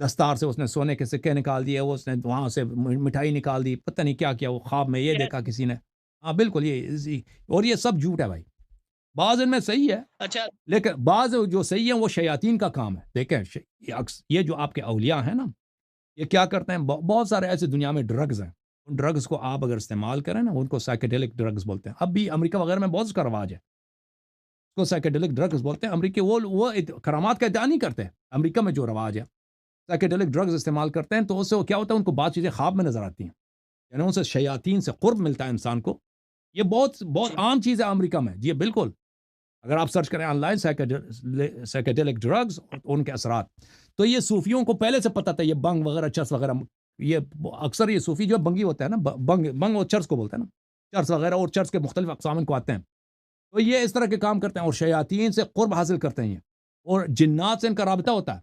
دستار سے اس نے سونے کے سکے نکال دیے، وہ اس نے وہاں سے مٹھائی نکال دی، پتہ نہیں کیا کیا، وہ خواب میں یہ دیکھا کسی نے. ہاں بالکل، اور یہ سب جھوٹ ہے بھائی. بعض ان میں صحیح ہے، اچھا لیکن بعض جو صحیح ہیں وہ شیاطین کا کام ہے. دیکھیں یہ جو آپ کے اولیاء ہیں نا، یہ کیا کرتے ہیں، بہت سارے ایسے دنیا میں ڈرگز ہیں، ان ڈرگز کو آپ اگر استعمال کریں نا، ان کو سائیکیڈیلک ڈرگز بولتے ہیں. اب بھی امریکہ وغیرہ میں بہت اس کا رواج ہے، اس کو سائیکیڈیلک ڈرگز بولتے ہیں. امریکی وہ کرامات کا ادعا نہیں کرتے. امریکہ میں جو رواج ہے، سائیکیڈیلک ڈرگز استعمال کرتے ہیں، تو اس سے کیا ہوتا ہے، ان کو بعض چیزیں خواب میں نظر آتی ہیں، یعنی ان سے شیاطین سے قرب ملتا ہے انسان کو. یہ بہت عام چیز ہے امریکہ میں. جی بالکل، اگر آپ سرچ کریں آن لائن سائیکیڈیلک ڈرگز اور ان کے اثرات، تو یہ صوفیوں کو پہلے سے پتہ تھا. یہ بنگ وغیرہ، چرس وغیرہ، یہ اکثر یہ صوفی جو بنگی ہوتا ہے نا، بنگ اور چرس کو بولتے ہیں نا، چرس وغیرہ اور چرس کے مختلف اقسام ان کو آتے ہیں، تو یہ اس طرح کے کام کرتے ہیں اور شیاطین سے قرب حاصل کرتے ہیں. یہ اور جنات سے ان کا رابطہ ہوتا ہے.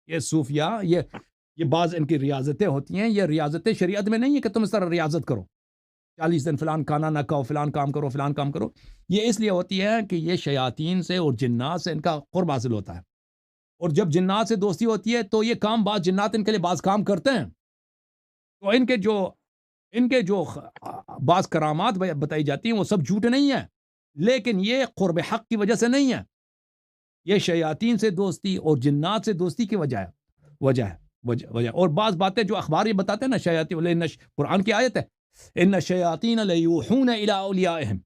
یہ صوفیاء، یہ بعض ان کی ریاضتیں ہوتی ہیں. یہ ریاضتیں شریعت میں نہیں ہے کہ تم اس طرح ریاضت کرو، 40 دن فلان کھانا نہ کھاؤ، فلان کام کرو، فلان کام کرو. یہ اس لیے ہوتی ہے کہ یہ شیاطین سے اور جنات سے ان کا قرب حاصل ہوتا ہے. اور جب جنات سے دوستی ہوتی ہے تو یہ کام بعض جنات ان کے لیے بعض کام کرتے ہیں. تو ان کے جو بعض کرامات بتائی جاتی ہیں وہ سب جھوٹ نہیں ہیں، لیکن یہ قرب حق کی وجہ سے نہیں ہے. یہ شیاطین سے دوستی اور جنات سے دوستی کی وجہ ہے. اور بعض باتیں جو اخبار یہ بتاتے ہیں نا، شیاطین، قرآن کی آیت ہے، ان الشیاطین لیوحون الی اولیائہم،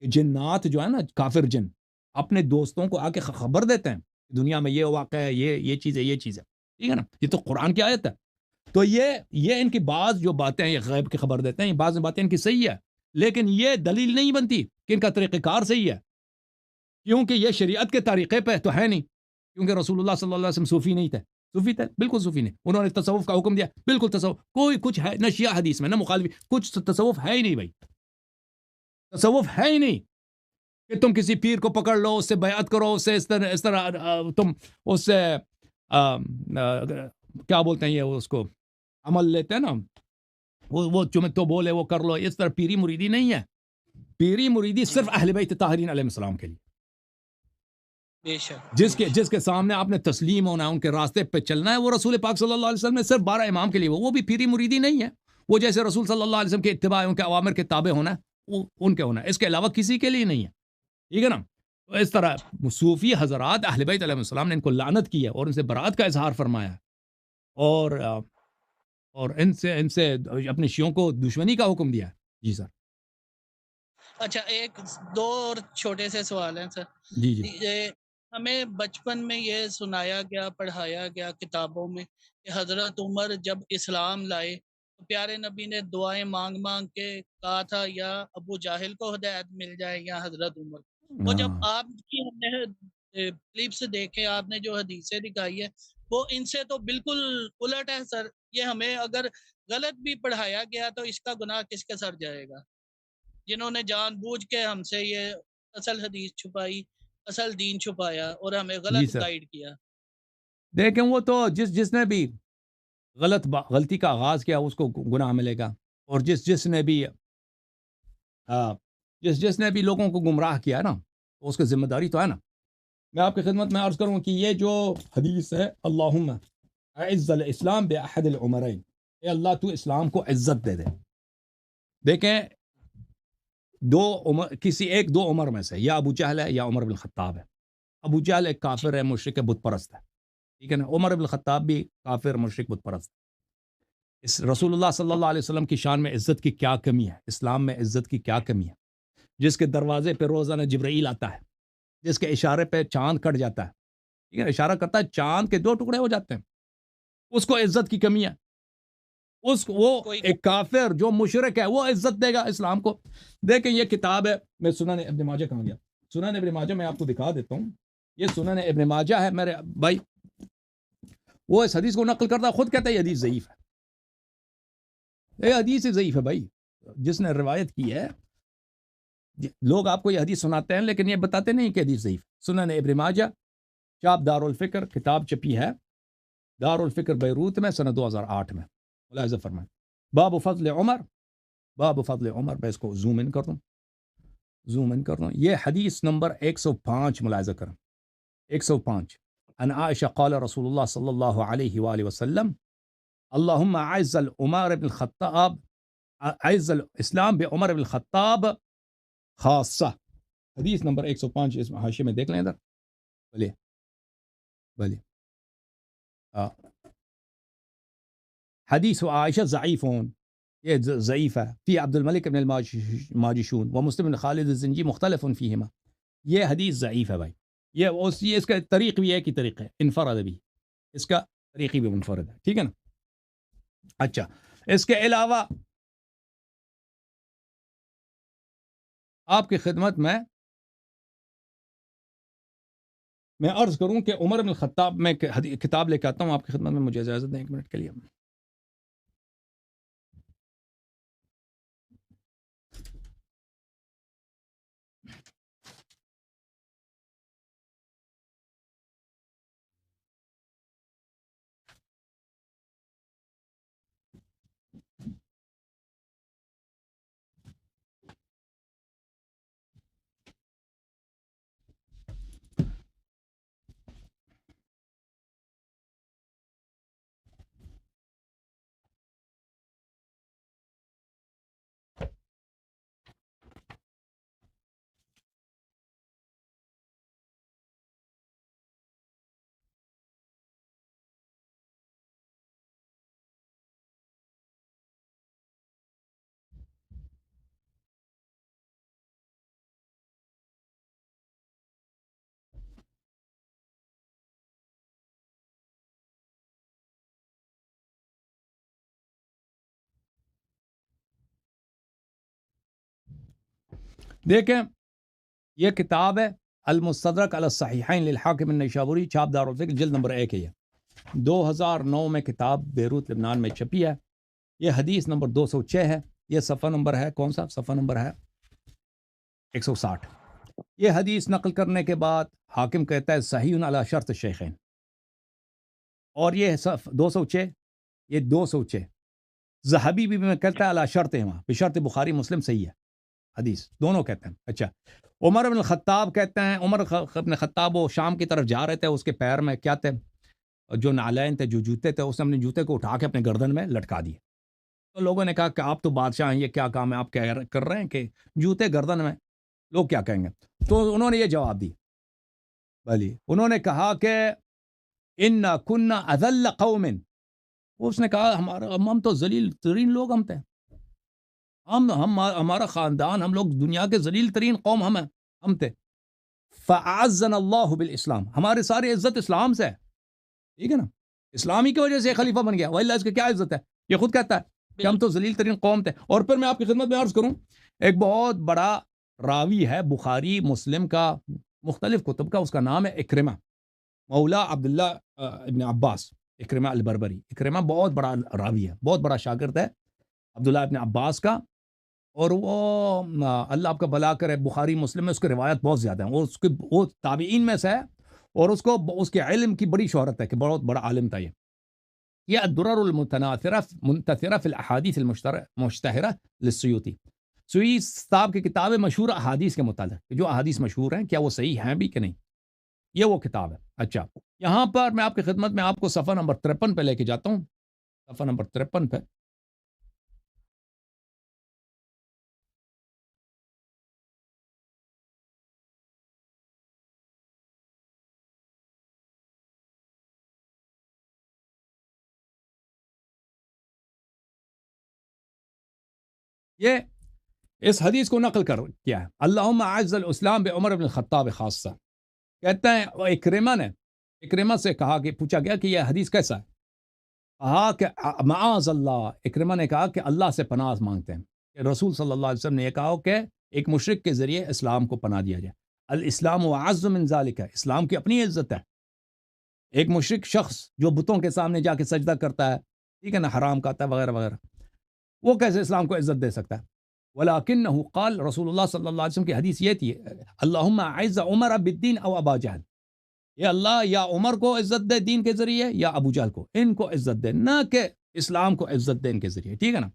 جنات جو ہے نا، کافر جن اپنے دوستوں کو آ کے خبر دیتے ہیں دنیا میں یہ واقع ہے، یہ چیز ہے، یہ چیز ہے. ٹھیک ہے نا، یہ تو قرآن کی آیت ہے. تو یہ ان کی بعض جو باتیں ہیں، یہ غیب کی خبر دیتے ہیں. بعض باتیں ان کی صحیح ہے، لیکن یہ دلیل نہیں بنتی کہ ان کا طریقہ کار صحیح ہے، کیونکہ یہ شریعت کے طریقے پہ تو ہے نہیں. کیونکہ رسول اللہ صلی اللہ علیہ وسلم صوفی نہیں تھے. صوفی تھے، بالکل صوفی نہیں. انہوں نے تصوف کا حکم دیا، بالکل تصوف کوئی کچھ ہے نہ شیعہ حدیث میں نہ مخالفی، کچھ تصوف ہے ہی نہیں بھائی. تصوف ہے ہی نہیں کہ تم کسی پیر کو پکڑ لو، اس سے بیعت کرو، اس سے اس طرح تم اس سے کیا بولتے ہیں، یہ اس کو عمل لیتے ہیں نا، وہ تمہیں تو بولے وہ کر لو. اس طرح پیری مریدی نہیں ہے. پیری مریدی صرف اہل بیت طاہرین علیہ السلام کے لیے، بے شک، جس کے سامنے آپ نے تسلیم ہونا ہے، ان کے راستے پہ چلنا ہے، وہ رسول پاک صلی اللہ علیہ وسلم نے صرف 12 امام کے لیے. وہ بھی پیری مریدی نہیں ہے. وہ جیسے رسول صلی اللہ علیہ وسلم کے اتباع، ان کے اوامر کے تابع ہونا ہے، وہ ان کے ہونا ہے، اس کے علاوہ کسی کے لیے نہیں ہے. ٹھیک ہے نا. تو اس طرح صوفی حضرات اہل بیت علیہ السلام نے ان کو لعنت کی ہے اور ان سے برات کا اظہار فرمایا ہے، اور ان سے اپنے شیعوں کو دشمنی کا حکم دیا ہے. جی سر. اچھا ایک دو اور چھوٹے سے سوال ہیں سر. جی ہمیں بچپن میں یہ سنایا گیا، پڑھایا گیا کتابوں میں کہ حضرت عمر جب اسلام لائے تو پیارے نبی نے دعائیں مانگ مانگ کے کہا تھا، یا ابو جاہل کو ہدایت مل جائے یا حضرت عمر. وہ جب آپ کی ہم نے کلپس دیکھے، آپ نے جو حدیثیں دکھائی ہے، وہ ان سے تو بالکل الٹ ہے سر. یہ ہمیں اگر غلط بھی پڑھایا گیا تو اس کا گناہ کس کے سر جائے گا، جنہوں نے جان بوجھ کے ہم سے یہ اصل حدیث چھپائی، اصل دین چھپایا اور ہمیں جی غلط سر. گائیڈ کیا. دیکھیں، وہ تو جس نے بھی غلطی کا آغاز کیا اس کو گناہ ملے گا، اور جس نے بھی جس نے بھی لوگوں کو گمراہ کیا نا، تو اس کی ذمہ داری تو ہے نا. میں آپ کی خدمت میں عرض کروں کہ یہ جو حدیث ہے، اللہم اعز الاسلام باحد العمرین، اے اللہ تو اسلام کو عزت دے دے. دیکھیں، کسی دو عمر میں سے، یا ابو جہل ہے یا عمر بن الخطاب ہے. ابو جہل ایک کافر ہے، مشرک ہے، بت پرست ہے. ٹھیک ہے نا. عمر بن الخطاب بھی کافر، مشرک، بت پرست. اس رسول اللہ صلی اللہ علیہ وسلم کی شان میں عزت کی کیا کمی ہے، اسلام میں عزت کی کیا کمی ہے، جس کے دروازے پہ روزانہ جبرائیل آتا ہے، جس کے اشارے پہ چاند کٹ جاتا ہے. ٹھیک ہے، اشارہ کرتا ہے چاند کے 2 ٹکڑے ہو جاتے ہیں، اس کو عزت کی کمی ہے. وہ ایک کافر جو مشرک ہے وہ عزت دے گا اسلام کو. دیکھیں یہ کتاب ہے، میں سنن ابن ماجہ کہاں گیا، سنن ابن ماجہ میں آپ کو دکھا دیتا ہوں. یہ سنن ابن ماجہ ہے میرے بھائی. وہ اس حدیث کو نقل کرتا، خود کہتا ہے یہ حدیث ضعیف ہے. یہ حدیث ضعیف ہے بھائی. جس نے روایت کی ہے، لوگ آپ کو یہ حدیث سناتے ہیں لیکن یہ بتاتے نہیں کہ حدیث ضعیف. سنن ابن ماجہ، چاپ دار الفکر، کتاب چپی ہے دار الفکر بیروت میں سنہ 2008 میں. ملاحظہ فرمائیں، باب فضل عمر، باب فضل عمر. میں اس کو زوم ان کر دوں. یہ حدیث نمبر 105 ملاحظہ کریں، 105. عن عائشہ قال رسول اللہ صلی اللہ علیہ وآلہ وسلم اللہم اعز عمر بن الخطاب اعز الاسلام بعمر بن الخطاب خاصہ. حدیث نمبر 105 اس حاشے میں دیکھ لیں ادھر. بلی حدیث عائشہ ضعیفون، یہ ضعیف ہے. فی عبد الملک بن الماجشون و مسلم بن خالد الزنجی مختلف فیہما. یہ حدیث ضعیف ہے بھائی. یہ اس کا طریق بھی ایک ہی طریقہ ہے، انفرد بھی، اس کا طریقی بھی منفرد ہے. ٹھیک ہے نا. اچھا، اس کے علاوہ آپ کی خدمت میں عرض کروں کہ عمر بن الخطاب میں کتاب لے کے آتا ہوں آپ کی خدمت میں. مجھے اجازت دیں 1 منٹ کے لیے. دیکھیں، یہ کتاب ہے المستدرک علی الصحیحین للحاکم النیسابوری، چھاپ دارالفکر، جلد نمبر 1 ہے. 2009 میں کتاب بیروت لبنان میں چھپی ہے. یہ حدیث نمبر 206 ہے. یہ صفحہ نمبر ہے کون سا؟ صفحہ نمبر ہے 160. یہ حدیث نقل کرنے کے بعد حاکم کہتا ہے صحیح علی شرط الشیخین. اور یہ 206، یہ 206 ذہبی بھی میں کہتا ہے علی شرط ہے، وہاں بشرط بخاری مسلم صحیح ہے حدیث، دونوں کہتے ہیں. اچھا، عمر بن الخطاب کہتے ہیں، عمر بن الخطاب وہ شام کی طرف جا رہے تھے، اس کے پیر میں کیا تھے؟ جو نالین تھے، جو جوتے تھے، اس نے اپنے جوتے کو اٹھا کے اپنے گردن میں لٹکا دیے. تو لوگوں نے کہا کہ آپ تو بادشاہ ہیں، یہ کیا کام ہے آپ کر رہے ہیں کہ جوتے گردن میں، لوگ کیا کہیں گے؟ تو انہوں نے یہ جواب دی. بلی انہوں نے کہا کہ ان کنا اذل قوم، اس نے کہا ہم تو ذلیل ترین لوگ ہم تھے، ہمارا خاندان، ہم لوگ دنیا کے ذلیل ترین قوم ہم تھے. فاعزنا اللہ بالاسلام، ہمارے سارے عزت اسلام سے ہے. ٹھیک ہے نا، اسلامی کی وجہ سے خلیفہ بن گیا، وإلا اس کی کیا عزت ہے؟ یہ خود کہتا ہے کہ ہم تو ذلیل ترین قوم تھے. اور پھر میں آپ کی خدمت میں عرض کروں، ایک بہت بڑا راوی ہے بخاری مسلم کا، مختلف کتب کا، اس کا نام ہے اکرمہ مولا عبداللہ ابن عباس. اکرمہ البربری، اکرمہ بہت بڑا راوی ہے، بہت بڑا شاگرد ہے عبداللہ ابن عباس کا. اور وہ اللہ آپ کا بھلا کرے، بخاری مسلم میں اس کی روایت بہت زیادہ ہیں، وہ تابعین میں سے ہے، اور اس کے علم کی بڑی شہرت ہے کہ بہت بڑا عالم تھا. یہ الدرر المتناثرہ منتثرہ فی الاحادیث المشتہرہ للسیوطی، سیوطی صاحب کی کتاب ہے مشہور احادیث کے متعلق، جو احادیث مشہور ہیں کیا وہ صحیح ہیں بھی کہ نہیں، یہ وہ کتاب ہے. اچھا، یہاں پر میں آپ کی خدمت میں آپ کو صفحہ نمبر 53 پہ لے کے جاتا ہوں. صفحہ نمبر 53 پہ یہ اس حدیث کو نقل کیا ہے. اللہم اعز الاسلام بعمر بن الخطاب خاصہ. کہتے ہیں اکرمہ سے کہا کہ پوچھا گیا کہ یہ حدیث کیسا ہے؟ کہا کہ معاذ اللہ، اکرمہ نے کہا کہ اللہ سے پناہ مانگتے ہیں کہ رسول صلی اللہ علیہ وسلم نے یہ کہا کہ ایک مشرک کے ذریعے اسلام کو پناہ دیا جائے. الاسلام اعز من ذالک، اسلام کی اپنی عزت ہے. ایک مشرک شخص جو بتوں کے سامنے جا کے سجدہ کرتا ہے، ٹھیک ہے نا، حرام کھاتا ہے وغیرہ وغیرہ، وہ کیسے اسلام کو عزت دے سکتا ہے؟ ولیکنہ قال، رسول اللہ صلی اللہ علیہ وسلم کی حدیث یہ تھی، اللہم اعز عمر بالدین او ابا جہل، یا اللہ یا عمر کو عزت دے دین کے ذریعے یا ابو جہل کو، ان کو عزت دے، نہ کہ اسلام کو عزت دے ان کے ذریعے. ٹھیک ہے نا،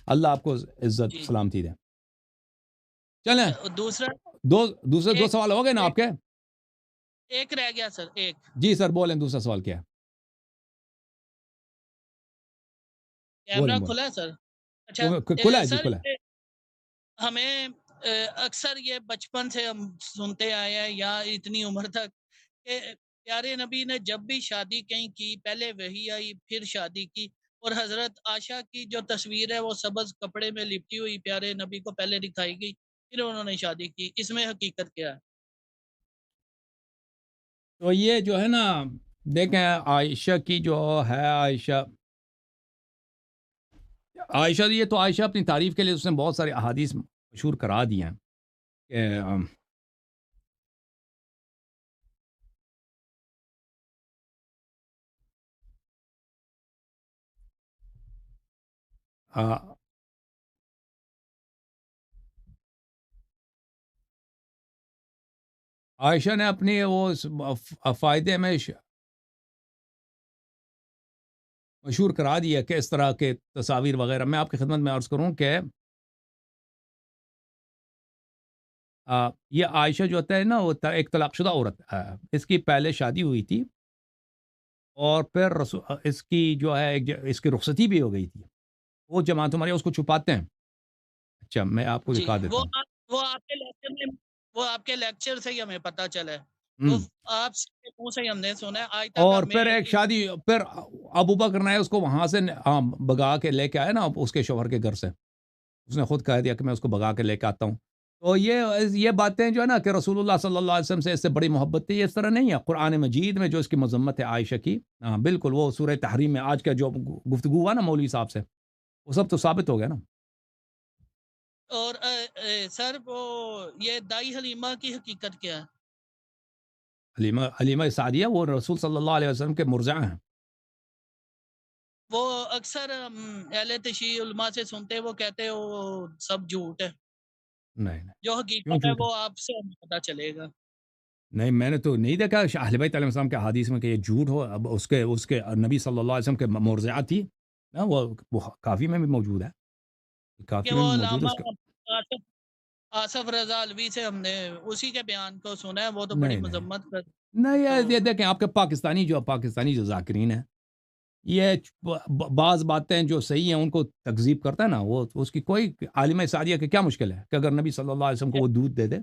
اللہ آپ کو عزت سلامتی دے. چلیں، دوسرے دو سوال ہو گئے نا آپ کے. ایک رہ گیا سر، ایک جی سر بولیں، دوسرا سوال کیا ہے؟ کیمرہ بولیں بولیں۔ کھلا ہے سر؟ اچھا، کھلا ہے جی، سر کھلا ہے۔ ہمیں اکثر یہ بچپن سے ہم سنتے آئے ہیں یا اتنی عمر تک کہ پیارے نبی نے جب بھی شادی کہیں کی، پہلے وہی آئی پھر شادی کی، اور حضرت عائشہ کی جو تصویر ہے وہ سبز کپڑے میں لپٹی ہوئی پیارے نبی کو پہلے دکھائی گئی، پھر انہوں نے شادی کی، اس میں حقیقت کیا ہے؟ تو یہ جو ہے نا، دیکھیں عائشہ کی جو ہے، عائشہ یہ تو عائشہ اپنی تعریف کے لیے اس نے بہت سارے احادیث مشہور کرا دی ہیں کہ عائشہ نے اپنی وہ فائدے میں مشہور کرا دیا کہ اس طرح کے تصاویر وغیرہ. میں آپ کی خدمت میں عرض کروں کہ یہ عائشہ جو ہوتا ہے نا، وہ ایک طلاق شدہ عورت ہے. اس کی پہلے شادی ہوئی تھی اور پھر اس کی جو ہے اس کی رخصتی بھی ہو گئی تھی. وہ جماعت ہمارے اس کو چھپاتے ہیں. اچھا میں آپ کو جی، دکھا دیتا ہوں. وہ آپ کے لیکچر میں، وہ آپ کے لیکچر سے ہی ہمیں پتہ چلا ہے، وہ ہم۔ آپ کے منہ سے ہی ہم نے سنا ہے، آج تک اور ہمیں پھر ایک شادی، پھر ابو بکر نے اس کو وہاں سے بگا کے لے کے آئے نا اس کے شوہر کے گھر سے. اس نے خود کہہ دیا کہ میں اس کو بگا کے لے کے آتا ہوں. تو یہ باتیں جو ہے نا کہ رسول اللہ صلی اللہ علیہ وسلم سے اس سے بڑی محبت تھی، یہ اس طرح نہیں ہے. قرآن مجید میں جو اس کی مذمت ہے عائشہ کی، بالکل وہ سورہ تحریم میں آج کا جو گفتگو ہوا نا مولوی صاحب سے، وہ سب تو ثابت ہو گیا نا. اور سر وہ یہ دائی حلیمہ کی حقیقت کیا ہے؟ حلیمہ سعدیہ وہ رسول صلی اللہ علیہ وسلم کے مرضع ہیں. وہ اکثر اہل تشیع علماء سے سنتے ہیں، وہ کہتے ہیں وہ سب جھوٹ ہے، نہیں نہیں، جو کیوں حقیقت ہے جھوٹ ہے؟ وہ آپ سے ہمیں پتہ چلے گا. نہیں میں نے تو نہیں دیکھا اہل بیت علیہ السلام کے حدیث میں کہ یہ جھوٹ ہو. اب اس کے نبی صلی اللہ علیہ وسلم کے مرضعات تھی نا، وہ کافی میں بھی موجود ہے. کہ کافی میں وہ بھی موجود ہے علامہ اس کا. آصف آصف رضا علوی سے ہم نے اسی کے بیان کو سنا ہے، وہ تو بڑی نہیں نہیں مذمت کر نہیں، تو یہ دیکھیں آپ کے پاکستانی جو ذاکرین ہیں، یہ بعض باتیں جو صحیح ہیں ان کو تکذیب کرتا ہے نا. وہ اس کی کوئی عالم سعدیہ کی کیا مشکل ہے کہ اگر نبی صلی اللہ علیہ وسلم کو وہ دودھ دے دے.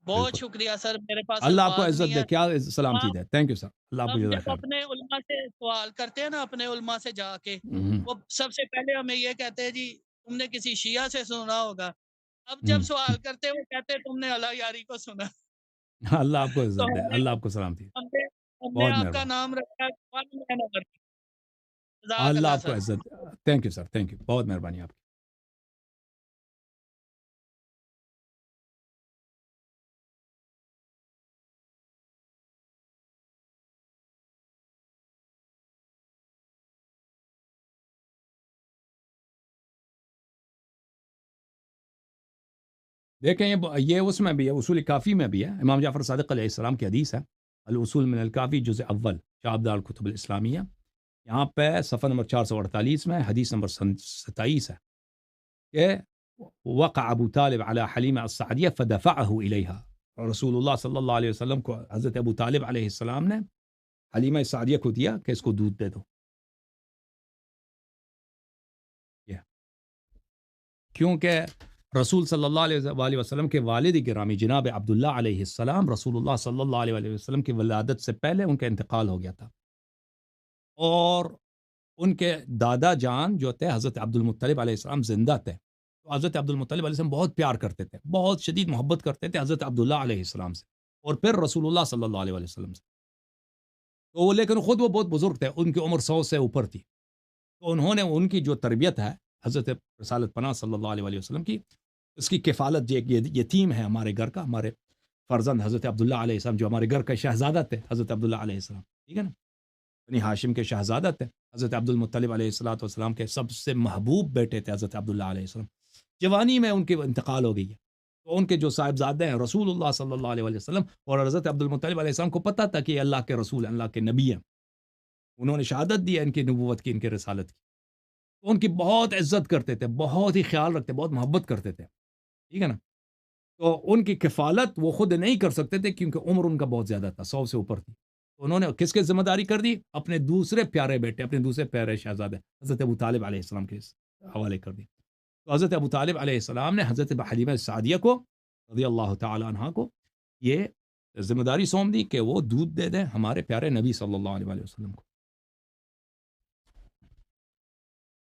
بہت بالکل. شکریہ سر، میرے پاس اللہ آپ کو الفاظ نہیں عزت دے، ہے. کیا سلامتی آپ دے. تھینک یو سر، اللہ آپ کو ہم جزائے جب خیر. اپنے علماء سے سوال کرتے ہیں نا، اپنے علماء سے جا کے، ہم، وہ سب سے پہلے ہمیں یہ کہتے ہیں جی تم نے کسی شیعہ سے سنا ہوگا. اب جب ہم. سوال کرتے ہیں وہ کہتے ہیں تم نے اللہ یاری کو سنا. اللہ آپ کو تو عزت دے، اللہ آپ کو سلامتی دے. ہم نے ہم نے بہت آپ کا مہربانی. نام رکھا ہے. جزاک اللہ اللہ آپ کو سر. عزت دے. Thank you sir, thank you, بہت مہربانی آپ کی. دیکھیں یہ اس میں بھی ہے، اصول کافی میں بھی ہے. امام جعفر صادق علیہ السلام کی حدیث ہے، الاصول من الکافی جزء اول، شاہ عبد الکتب الاسلامیہ. یہاں پہ صفحہ نمبر 448 میں حدیث نمبر 27 ہے کہ وقع ابو طالب علی حلیمہ السعدیہ فدفعہ الیہا. رسول اللہ صلی اللہ علیہ وسلم کو حضرت ابو طالب علیہ السلام نے حلیمہ سعدیہ کو دیا کہ اس کو دودھ دے دو. یہ کیونکہ رسول صلی اللہ علیہ وسلم کے والد گرامی جناب عبداللہ علیہ السلام، رسول اللہ صلی اللہ علیہ وسلم کی ولادت سے پہلے ان کا انتقال ہو گیا تھا. اور ان کے دادا جان جو تھے حضرت عبد المطلب علیہ السلام زندہ تھے. تو حضرت عبد المطلب علیہ السلام بہت پیار کرتے تھے، بہت شدید محبت کرتے تھے حضرت عبداللہ علیہ السلام سے، اور پھر رسول اللہ صلی اللہ علیہ وسلم سے. تو وہ لیکن خود وہ بہت بزرگ تھے، ان کی عمر 100 سے اوپر تھی. تو انہوں نے ان کی جو تربیت ہے حضرت رسالت پناہ صلی اللہ علیہ وسلم کی، اس کی کفالت جو ایک یتیم ہے ہمارے گھر کا، ہمارے فرزند حضرت عبداللہ علیہ السلام جو ہمارے گھر کا شہزادہ تھے، حضرت عبداللہ علیہ السلام، ٹھیک ہے نا، بنی ہاشم کے شہزادہ تھے. حضرت عبد المطلب علیہ السلام کے سب سے محبوب بیٹے تھے حضرت عبداللہ علیہ السلام. جوانی میں ان کے انتقال ہو گئی ہے. تو ان کے جو صاحبزادے ہیں رسول اللہ صلی اللہ علیہ وسلم اور حضرت عبد المطلب علیہ السلام کو پتہ تھا کہ یہ اللہ کے رسول ہیں، اللہ کے نبی ہیں. انہوں نے شہادت دی ہے ان کی نبوت کی، ان کے رسالت کی. تو ان کی بہت عزت کرتے تھے، بہت ہی خیال رکھتے، بہت محبت کرتے تھے، ٹھیک ہے نا. تو ان کی کفالت وہ خود نہیں کر سکتے تھے کیونکہ عمر ان کا بہت زیادہ تھا، 100 سے اوپر تھی. تو انہوں نے کس کے ذمہ داری کر دی؟ اپنے دوسرے پیارے بیٹے، اپنے دوسرے پیارے شہزادے حضرت ابو طالب علیہ السلام کے حوالے کر دی. تو حضرت ابو طالب علیہ السلام نے حضرت حلیمہ سعدیہ کو رضی اللہ تعالی عنہ کو یہ ذمہ داری سونپ دی کہ وہ دودھ دے دیں ہمارے پیارے نبی صلی اللہ علیہ وسلم کو.